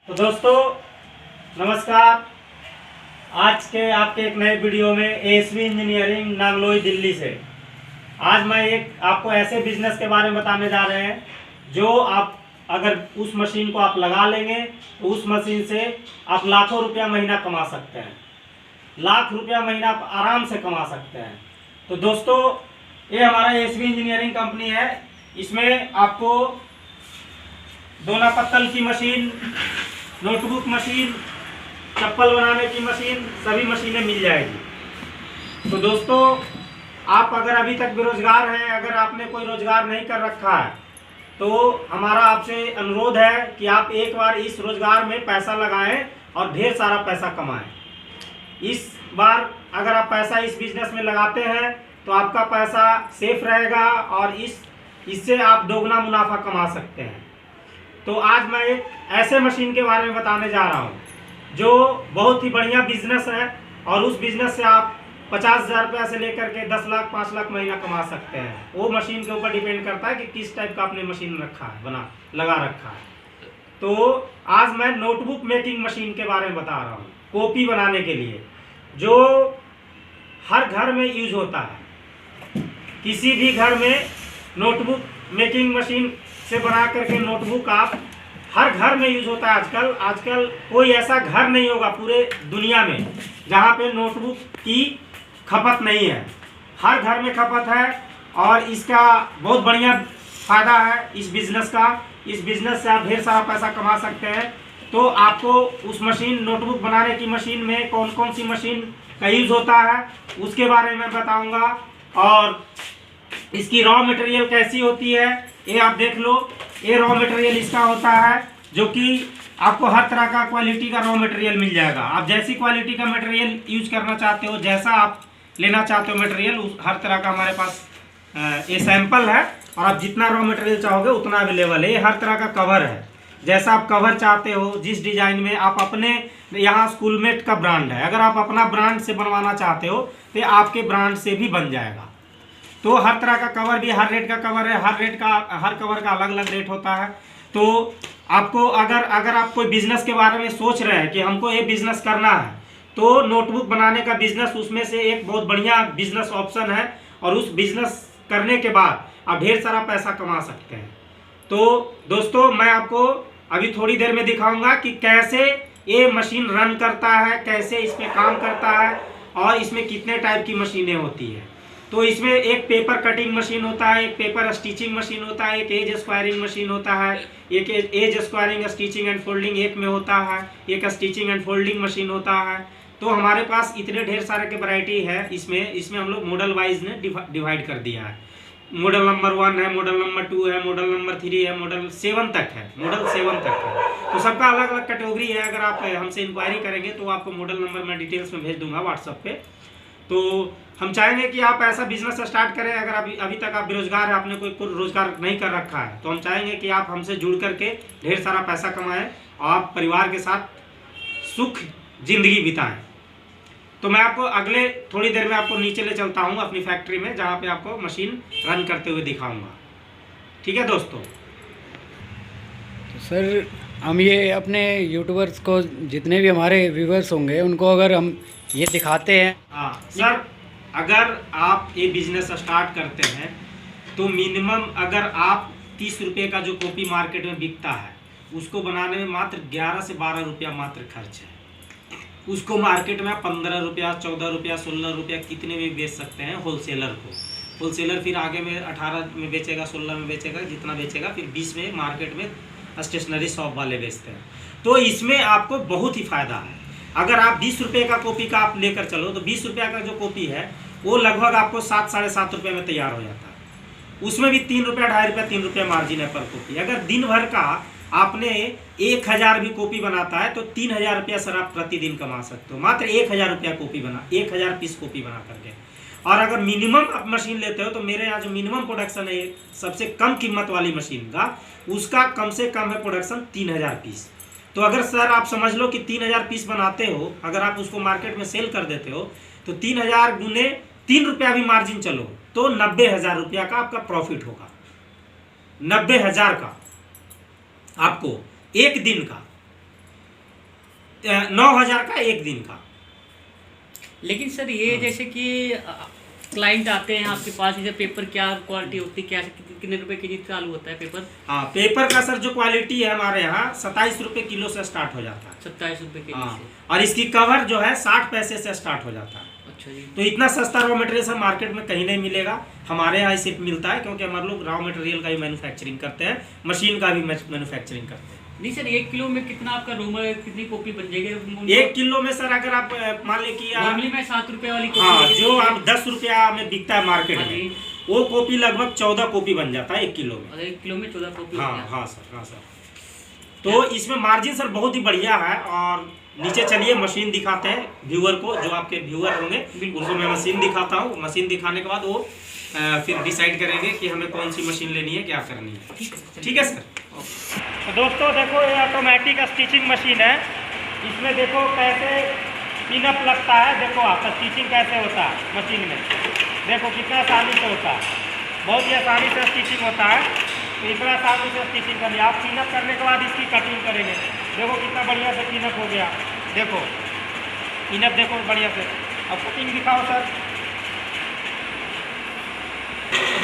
तो दोस्तों नमस्कार। आज के आपके एक नए वीडियो में एएसवी इंजीनियरिंग नांगलोई दिल्ली से आज मैं एक आपको ऐसे बिजनेस के बारे में बताने जा रहे हैं जो आप अगर उस मशीन को आप लगा लेंगे तो उस मशीन से आप लाखों रुपया महीना कमा सकते हैं। लाख रुपया महीना आप आराम से कमा सकते हैं। तो दोस्तों ये हमारा एएसवी इंजीनियरिंग कंपनी है। इसमें आपको दोना पत्तल की मशीन, नोटबुक मशीन, चप्पल बनाने की मशीन, सभी मशीनें मिल जाएगी। तो दोस्तों आप अगर अभी तक बेरोजगार हैं, अगर आपने कोई रोजगार नहीं कर रखा है तो हमारा आपसे अनुरोध है कि आप एक बार इस रोजगार में पैसा लगाएं और ढेर सारा पैसा कमाएं। इस बार अगर आप पैसा इस बिजनेस में लगाते हैं तो आपका पैसा सेफ रहेगा और इससे आप दोगुना मुनाफा कमा सकते हैं। तो आज मैं एक ऐसे मशीन के बारे में बताने जा रहा हूँ जो बहुत ही बढ़िया बिजनेस है और उस बिजनेस से आप 50,000 रुपया से लेकर के 10 लाख 5 लाख महीना कमा सकते हैं। वो मशीन के ऊपर डिपेंड करता है कि किस टाइप का आपने मशीन रखा है, लगा रखा है। तो आज मैं नोटबुक मेकिंग मशीन के बारे में बता रहा हूँ, कॉपी बनाने के लिए, जो हर घर में यूज होता है। किसी भी घर में नोटबुक मेकिंग मशीन से बना करके नोटबुक आप हर घर में यूज होता है। आजकल कोई ऐसा घर नहीं होगा पूरे दुनिया में जहाँ पे नोटबुक की खपत नहीं है। हर घर में खपत है और इसका बहुत बढ़िया फायदा है इस बिजनेस का। इस बिजनेस से आप ढेर सारा पैसा कमा सकते हैं। तो आपको उस मशीन, नोटबुक बनाने की मशीन में कौन कौन सी मशीन का यूज होता है उसके बारे में बताऊंगा और इसकी रॉ मटेरियल कैसी होती है ये आप देख लो। ये रॉ मटेरियल इसका होता है जो कि आपको हर तरह का क्वालिटी का रॉ मटेरियल मिल जाएगा। आप जैसी क्वालिटी का मटेरियल यूज करना चाहते हो, जैसा आप लेना चाहते हो मटेरियल, हर तरह का हमारे पास ये सैंपल है और आप जितना रॉ मटेरियल चाहोगे उतना अवेलेबल है। ये हर तरह का कवर है, जैसा आप कवर चाहते हो, जिस डिजाइन में आप अपने यहाँ स्कूलमेट का ब्रांड है, अगर आप अपना ब्रांड से बनवाना चाहते हो तो आपके ब्रांड से भी बन जाएगा। तो हर तरह का कवर भी, हर रेट का कवर है, हर कवर का अलग अलग रेट होता है। तो आपको अगर आप कोई बिजनेस के बारे में सोच रहे हैं कि हमको ये बिजनेस करना है तो नोटबुक बनाने का बिजनेस उसमें से एक बहुत बढ़िया बिजनेस ऑप्शन है और उस बिजनेस करने के बाद आप ढेर सारा पैसा कमा सकते हैं। तो दोस्तों मैं आपको अभी थोड़ी देर में दिखाऊंगा कि कैसे ये मशीन रन करता है, कैसे इसमें काम करता है और इसमें कितने टाइप की मशीनें होती है। तो इसमें एक पेपर कटिंग मशीन होता है, एक पेपर स्टिचिंग मशीन होता है, एक एज स्क्वायरिंग मशीन होता है, एक edge squaring stitching and folding एक में होता है, एक स्टिचिंग एंड फोल्डिंग मशीन होता है। तो हमारे पास इतने ढेर सारे के वैरायटी है। इसमें हम लोग मॉडल वाइज ने डिवाइड कर दिया है। मॉडल नंबर 1 है, मॉडल नंबर 2 है, मॉडल नंबर 3 है, मॉडल 7 तक है। तो सबका अलग अलग कैटेगरी है। अगर आप हमसे इंक्वायरी करेंगे तो आपको मॉडल नंबर मैं डिटेल्स में भेज दूंगा व्हाट्सएप पे। तो हम चाहेंगे कि आप ऐसा बिजनेस स्टार्ट करें। अगर अभी तक आप बेरोजगार हैं, आपने कोई रोजगार नहीं कर रखा है, तो हम चाहेंगे कि आप हमसे जुड़ करके ढेर सारा पैसा कमाएं और आप परिवार के साथ सुख जिंदगी बिताएं। तो मैं आपको अगले थोड़ी देर में आपको नीचे ले चलता हूं अपनी फैक्ट्री में, जहां पे आपको मशीन रन करते हुए दिखाऊंगा। ठीक है दोस्तों। तो सर हम ये अपने यूट्यूबर्स को, जितने भी हमारे व्यूवर्स होंगे, उनको अगर हम ये दिखाते हैं। हाँ सर, अगर आप ये बिजनेस स्टार्ट करते हैं तो मिनिमम अगर आप 30 रुपये का जो कॉपी मार्केट में बिकता है उसको बनाने में मात्र 11 से 12 रुपया मात्र खर्च है। उसको मार्केट में 15 रुपया, 14 रुपया, 16 रुपया कितने में बेच सकते हैं होलसेलर को। होलसेलर फिर आगे में 18 में बेचेगा, 16 में बेचेगा, जितना बेचेगा, फिर 20 में मार्केट में स्टेशनरी शॉप वाले बेचते हैं। तो इसमें आपको बहुत ही फायदा है। अगर आप 20 रुपये का कॉपी का आप लेकर चलो तो 20 रुपया का जो कॉपी है वो लगभग आपको 7 साढ़े 7 रुपये में तैयार हो जाता है। उसमें भी 3 रुपया, 2.5 रुपया, 3 रुपया मार्जिन है पर कॉपी। अगर दिन भर का आपने 1000 भी कॉपी बनाता है तो 3000 रुपया सर आप प्रतिदिन कमा सकते हो, मात्र 1000 रुपया कॉपी 1000 पीस कॉपी बना करके। और अगर मिनिमम आप मशीन लेते हो तो मेरे यहाँ जो मिनिमम प्रोडक्शन है सबसे कम कीमत वाली मशीन का, उसका कम से कम है प्रोडक्शन 3000 पीस। तो अगर सर आप समझ लो कि 3000 पीस बनाते हो, अगर आप उसको मार्केट में सेल कर देते हो तो 3000 गुने 3 रुपया भी मार्जिन चलो तो 90,000 रुपया का आपका प्रॉफिट होगा। 90,000 का आपको एक दिन का। 9,000 का एक दिन का। लेकिन सर ये जैसे कि क्लाइंट आते हैं आपके पास, इसे पेपर क्या क्वालिटी होती है, क्या कितने रुपए के जी चालू होता है पेपर? हाँ, पेपर का सर जो क्वालिटी है हमारे यहाँ 27 रुपये किलो से स्टार्ट हो जाता है। 27 रुपए के जी हाँ, से। और इसकी कवर जो है 60 पैसे से स्टार्ट हो जाता है। अच्छा जी। तो इतना सस्ता रॉ मटेरियल सब मार्केट में कहीं नहीं मिलेगा, हमारे यहाँ सिर्फ मिलता है, क्योंकि हमारे लोग रॉ मटेरियल का भी मैन्युफैक्चरिंग करते हैं, मशीन का भी मैन्युफैक्चरिंग करते हैं। नहीं सर, 1 किलो में कितना आपका रोमर, कितनी कॉपी बन जाएगी? 1 किलो में सर अगर आप मान लें कि नॉर्मली में 7 रुपए वाली कॉपी हाँ, जो आप 10 रुपया में बिकता है मार्केट हाँ में, जी। वो कॉपी लगभग 14 कॉपी बन जाता है 1 किलो में। अगर 1 किलो में 14 कॉपी हाँ हो गया। हाँ सर, हाँ सर। तो इसमें मार्जिन सर बहुत ही बढ़िया है। और नीचे चलिए मशीन दिखाते हैं व्यूअर को, जो आपके व्यूअर होंगे उनको मैं मशीन दिखाता हूँ। मशीन दिखाने के बाद वो फिर डिसाइड करेंगे कि हमें कौन सी मशीन लेनी है, क्या करनी है। ठीक है सर। तो दोस्तों देखो, ये ऑटोमेटिक स्टिचिंग मशीन है। इसमें देखो कैसे पिनअप लगता है, देखो आप स्टिचिंग कैसे होता है मशीन में, देखो कितना आसानी से होता है, बहुत ही आसानी से स्टिचिंग होता है। तो इतना आसानी से स्टिचिंग करनी, आप पिनअप करने के बाद इसकी कटिंग करेंगे। देखो कितना बढ़िया से पिनअप हो गया, देखो पिनअप देखो बढ़िया से। अब कटिंग दिखाओ सर।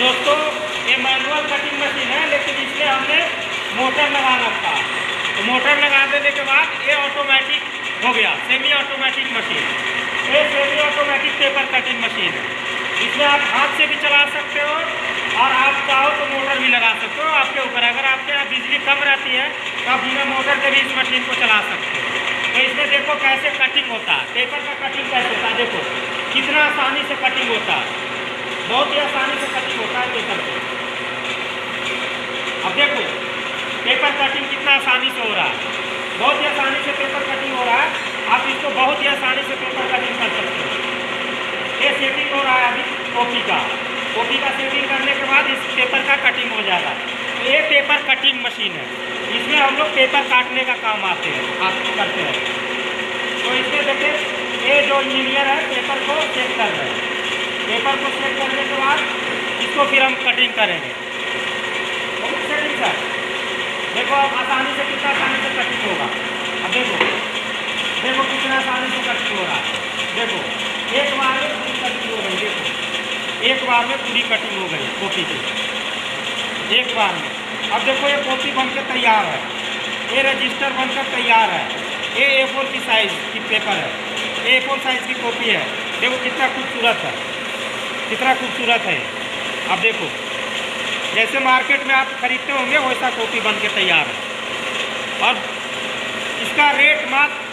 दोस्तों ये मैनुअल कटिंग मशीन है, लेकिन इसमें हमने मोटर लगा रखा। तो मोटर लगा देने के बाद ये ऑटोमेटिक हो गया, सेमी ऑटोमेटिक मशीन। ये semi automatic paper cutting machine है। इसमें आप हाथ से भी चला सकते हो और आप चाहो तो मोटर भी लगा सकते हो, आपके ऊपर। अगर आपके यहाँ बिजली कम रहती है तो आप बिना मोटर के भी इस मशीन को चला सकते हो। तो इसमें देखो कैसे कटिंग होता है, पेपर का कटिंग कैसे होता है, देखो कितना आसानी से कटिंग होता है, बहुत ही आसानी से कटिंग होता है पेपर को। अब देखो पेपर कटिंग कितना आसानी से हो रहा है, बहुत ही आसानी से पेपर कटिंग हो रहा है। आप इसको बहुत ही आसानी से पेपर कटिंग कर सकते हो। ये सेटिंग हो रहा है अभी कॉपी का सेटिंग करने के बाद इस पेपर का कटिंग हो जाएगा। तो ये पेपर कटिंग मशीन है, इसमें हम लोग पेपर काटने का काम आते हैं, आप करते हैं। तो इसमें देखिए ये जो इंजीनियर है पेपर को चेक कर रहे हैं। पेपर को सेट करने के बाद इसको फिर हम कटिंग करेंगे। सेटिंग सर देखो अब आसानी से, कितना आसानी से कटिंग होगा। अब देखो कितना आसानी से कटिंग हो रहा है। देखो एक बार में पूरी कटिंग हो गई, देखो एक बार में पूरी कटिंग हो गई कॉपी की, एक बार में। अब देखो ये कॉपी बनकर तैयार है, ये रजिस्टर बनकर तैयार है। ये A4 की साइज़ की पेपर है, A4 साइज़ की कॉपी है। देखो कितना खूबसूरत है, कितना खूबसूरत है। अब देखो जैसे मार्केट में आप खरीदते होंगे वैसा कॉपी बन के तैयार है। और इसका रेट मात्र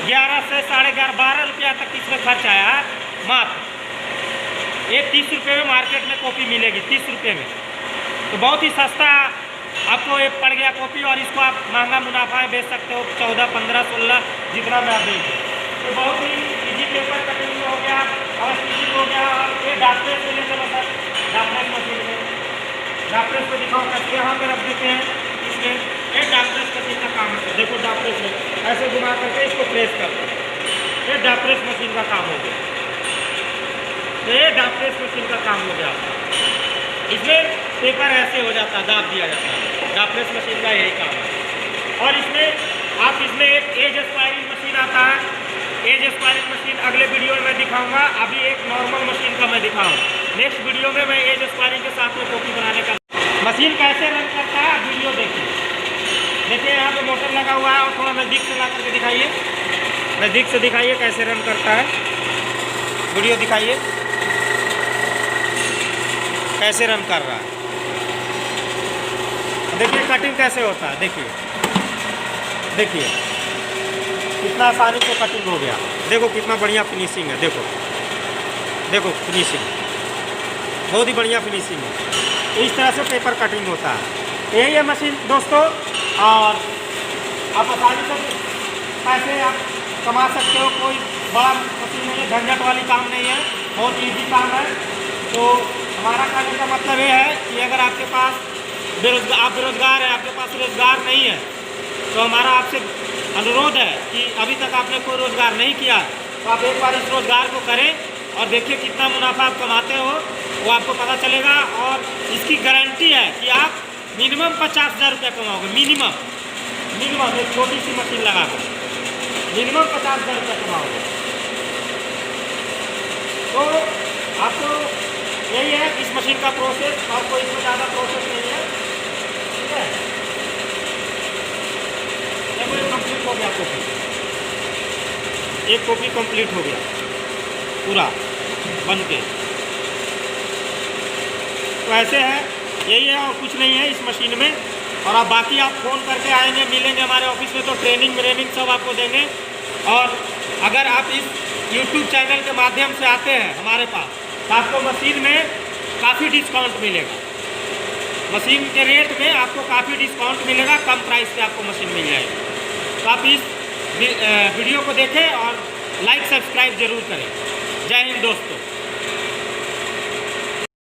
11 से 11.5 12 रुपया तक इसमें खर्च आया है मात्र। ये 30 रुपये में मार्केट में कॉपी मिलेगी, 30 रुपये में। तो बहुत ही सस्ता आपको ये पड़ गया कॉपी, और इसको आप महंगा मुनाफा में बेच सकते हो, 14, 15, 16 जितना में आप देंगे। तो बहुत ही इजी पेपर कटिंग हो गया और स्टिचिंग हो गया। और ये डाप्रेस में ले चलो सर, डाप्रेस मशीन में, डाप्रेस को दिखाओ कैसे यहाँ पे रख देते हैं। इसमें ये डाप्रेस मशीन का काम है। देखो डाप्रेस में ऐसे घुमा करके इसको प्रेस करते हैं, ये डाप्रेस मशीन का काम हो गया। तो ये डाप्रेस मशीन का काम हो गया। इसमें पेपर ऐसे हो जाता है, दाब दिया जाता है। डाप्रेस मशीन का यही काम है। और इसमें एक एज स्क्वायरिंग मशीन आता है। एज स्क्वायरिंग मशीन अगले वीडियो में मैं दिखाऊंगा। अभी एक नॉर्मल मशीन का मैं दिखाऊँ, नेक्स्ट वीडियो में मैं एज स्क्वायरिंग के साथ में कॉपी बनाने का। मशीन कैसे रन करता है वीडियो देखिए यहाँ पे मोटर लगा हुआ है। और थोड़ा नज़दीक से ला करके दिखाइए, नज़दीक से दिखाइए कैसे रन करता है, वीडियो दिखाइए कैसे रन कर रहा है। देखिए कटिंग कैसे होता है, देखिए कितना आसानी से कटिंग हो गया। देखो कितना बढ़िया फिनिशिंग है, देखो फिनिशिंग बहुत ही बढ़िया फिनिशिंग है। तो इस तरह से पेपर कटिंग होता है। यही है मशीन दोस्तों, और आप आसानी से पैसे आप कमा सकते हो। कोई बड़ा मशीन नहीं है, झंझट वाली काम नहीं है, बहुत ईजी काम है। तो हमारा कहने का मतलब ये है कि अगर आपके पास आप बेरोजगार हैं, आपके पास रोज़गार नहीं है, तो हमारा आपसे अनुरोध है कि अभी तक आपने कोई रोज़गार नहीं किया तो आप एक बार इस रोज़गार को करें और देखिए कितना मुनाफा आप कमाते हो, वो आपको पता चलेगा। और इसकी गारंटी है कि आप मिनिमम 50,000 रुपये कमाओगे, मिनिमम एक छोटी सी मशीन लगा कर। मिनिमम 50,000 रुपये कमाओगे। तो आपको यही है इस मशीन का प्रोसेस, आपको इसमें ज़्यादा प्रोसेस नहीं है, ठीक है। देखो ये कंप्लीट हो गया कॉपी, एक कॉपी कंप्लीट हो गया पूरा बन के। तो ऐसे है, यही है और कुछ नहीं है इस मशीन में। और आप बाकी आप फ़ोन करके आएंगे, मिलेंगे हमारे ऑफिस में, तो ट्रेनिंग सब आपको देंगे। और अगर आप इस YouTube चैनल के माध्यम से आते हैं हमारे पास, तो आपको मशीन में काफ़ी डिस्काउंट मिलेगा। मशीन के रेट में आपको काफ़ी डिस्काउंट मिलेगा, कम प्राइस पे आपको मशीन मिल जाएगी। तो आप इस वीडियो को देखें और लाइक सब्सक्राइब जरूर करें। जय हिंद दोस्तों।